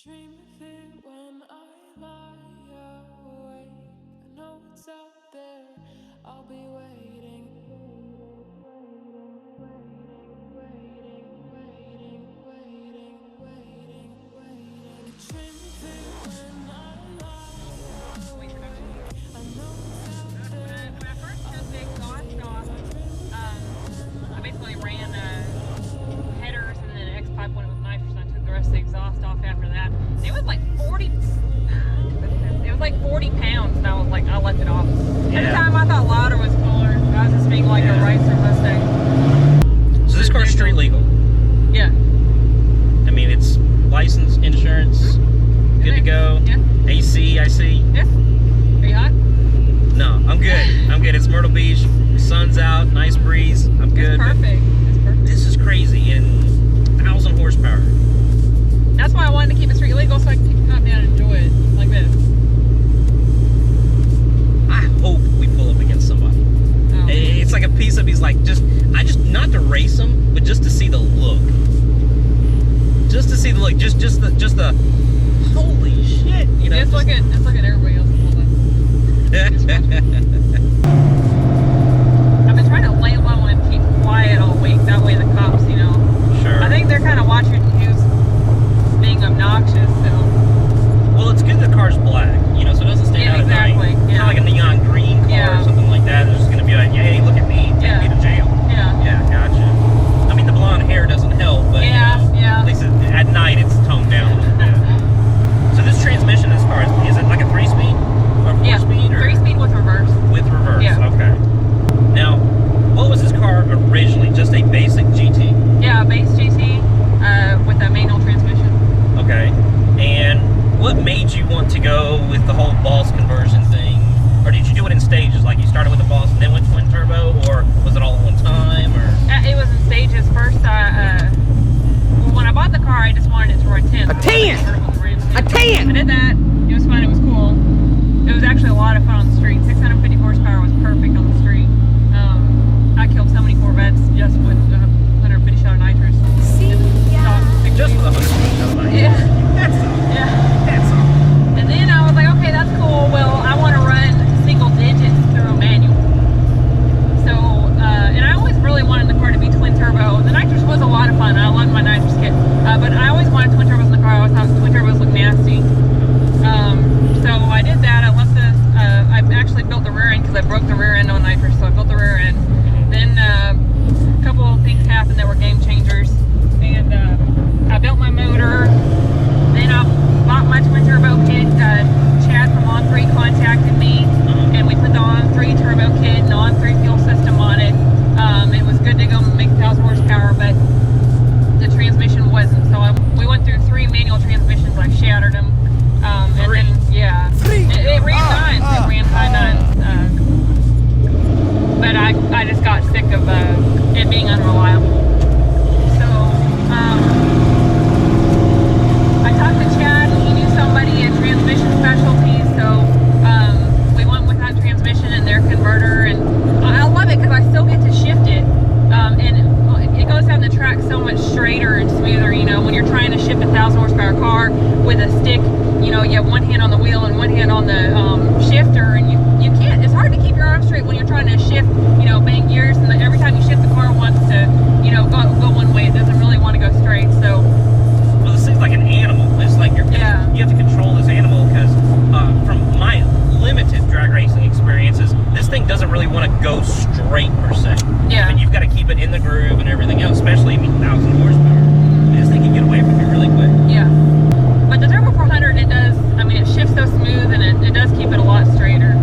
Dream of it when I lie awake. I know it's out there, I'll be waiting. Dream of it when I lie awake. I know it's out there. When I first took the exhaust off, I basically ran headers and then an X-pipe when it was nitrous, and I took the rest of the exhaust off after that. It was like 40 pounds, and I was like, I left it off. At the time, I thought louder was cooler. I was just being like a racer Mustang. So this car's street legal? Yeah. I mean, it's licensed, insurance, good to go. Yeah. AC, I see. Yeah. Are you hot? No, I'm good. I'm good. It's Myrtle Beach. Sun's out, nice breeze. I'm good. It's perfect. It's perfect. This is crazy in 1,000 horsepower. That's why I wanted to keep it street legal, so I can come down and enjoy it like this. I hope we pull up against somebody. Oh. It's like a piece of me's like I just not to race them, but just to see the look. Just to see the look. Just the holy shit. You know. It's looking everybody else. I've been trying to lay low and keep quiet all week. That way the cops, you know. Sure. I think they're kind of watching who's being obnoxious. So. Well, it's good the car's black, you know, so it doesn't stand out exactly. at night. It's Yeah. not like a neon green car or something like that. It's just going to be like, hey, look at me, take me to jail. Yeah. Yeah, gotcha. I mean, the blonde hair doesn't help, but Yeah, you know, yeah. at least at night it's toned down a little bit. So this transmission, this car, is it like a 3-speed or 4-speed? Or 3-speed with reverse. with reverse? Yeah. Okay. Now, what was this car originally? Just a basic GT? Yeah, base GT with a manual transmission. Okay. And what made you want to go with the whole Boss conversion thing? Or did you do it in stages? Like you started with the Boss and then went twin turbo? Or was it all at one time? Or It was in stages. First, when I bought the car, I just wanted it to run 10. A 10? A 10? I did that. It was fun. It was cool. It was actually a lot of fun on the street. 650 horsepower was perfect on the street. I killed so many Corvettes just with 150 shot of nitrous. See, just with 150 shot of nitrous? Yeah. That's all. Yeah. That's all. And then I was like, okay, that's cool. Well, I want to run single digits through a manual. So, and I always really wanted the car to be twin turbo. The nitrous was a lot of fun. I loved my nitrous kit. But I always wanted twin turbos in the car. I always thought twin turbos look nasty. So I did that. I left I actually built the rear end because I broke the rear end on nitrous. So I built the rear end. Then a couple of things happened that were game changers. And I built my motor. Then I bought my twin turbo kit. Chad from On 3 contacted me, and we put the On 3 turbo kit and On 3 fuel system on it. It was good to go make 1,000 horsepower, but the transmission wasn't. So we went through 3 manual transmissions. I shattered them. And then, yeah, it ran nines. It ran high nines. But I just got sick of it being unreliable. So I talked to Chad. He knew somebody at Transmission Specialties, so we went with that transmission and their converter, and I love it because I still get to shift it, and it goes down the track so much straighter and smoother. You know, when you're trying to shift a 1,000 horsepower car with a stick, you know, you have one hand on the wheel and one hand on the shifter, and you can't. It's hard to keep your arm straight when you're trying to shift, you know, bank gears, and every time you shift, the car wants to, you know, go one way. It doesn't really want to go straight. So. Well, this thing's like an animal. It's like you have to control this animal because from my limited drag racing experiences, this thing doesn't really want to go straight per se. Yeah. I mean, you've got to keep it in the groove and everything else, especially I mean, 1,000 horsepower. This thing can get away from you really quick. Yeah. But the Turbo 400, it does, I mean, it shifts so smooth, and it does keep it a lot straighter.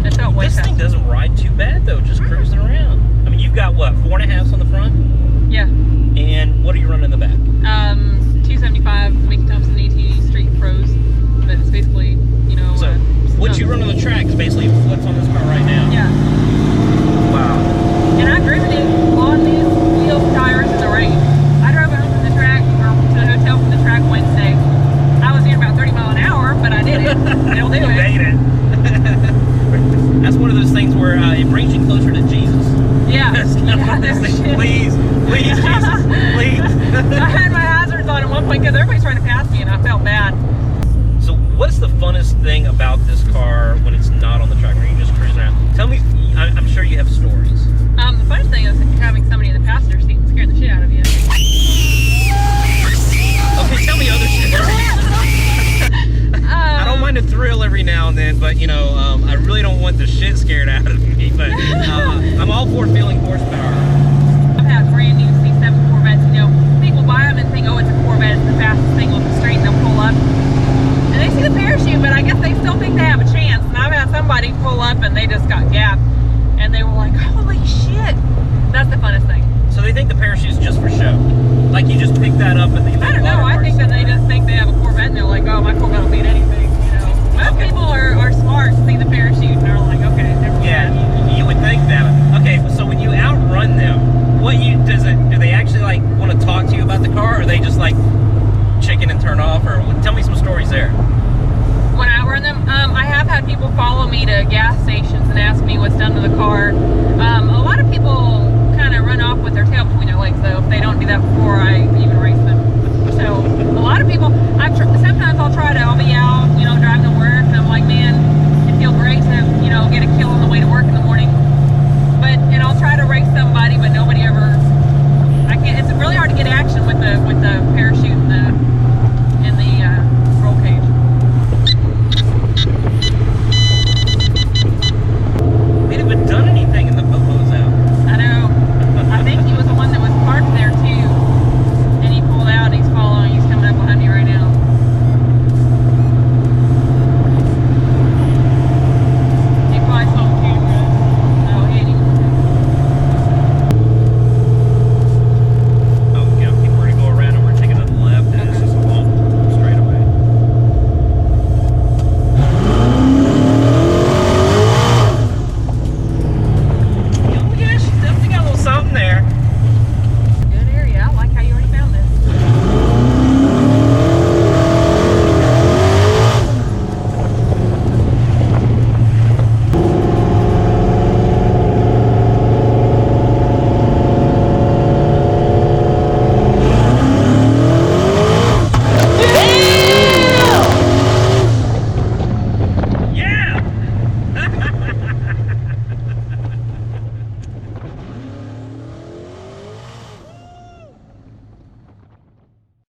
It felt way This faster. thing doesn't ride too bad, though, just cruising around. I mean, you've got, what, 4.5s on the front? Yeah. And what are you running in the back? 275 Mickey Thompson AT Street Pros. But it's basically, you know... So, what you run on the track is basically what's on this car right now? Yeah. Wow. And I driven it on these wheels, tires, in the rain. I drove it home from the track, or to the hotel from the track Wednesday. I was doing about 30 miles an hour, but I did it. It'll do it. You made it. That's one of those things where it brings you closer to Jesus. Yeah. Please, Jesus, please. I had my hazards on at one point because everybody's trying to pass past me, and I felt bad. So what's the funnest thing about this car when it's not on the track, when you're just cruising around? Tell me, I'm sure you have stories. The funnest thing is having somebody in the passenger seat and scaring the shit out of you. Okay, tell me other shit. I don't mind a thrill every now and then, but you know, I really don't want the shit scared out of me. But I'm all for feeling horsepower. I've had brand new C7 Corvettes. You know, people buy them and think, oh, it's a Corvette, it's the fastest thing on the street, and they'll pull up and they see the parachute, but I guess they still think they have a chance. And I've had somebody pull up and they just got gapped, and they were like, holy shit. That's the funnest thing. So they think the parachute's just for show. Like you just pick that up and they I don't know. I think that they just think they have a Corvette and they're like, oh, my Corvette will beat anything. You know, most people are smart to see the parachute and they're like, okay, never mind. Yeah, you would think that. Okay, so when you outrun them, do they actually like want to talk to you about the car, or are they just like chicken and turn off? Or tell me some stories there. When I outrun them, I have had people follow me to gas stations and ask me what's done to the car. A lot of people kind of run off with their tail between their legs, though, if they don't do that before I even race them. So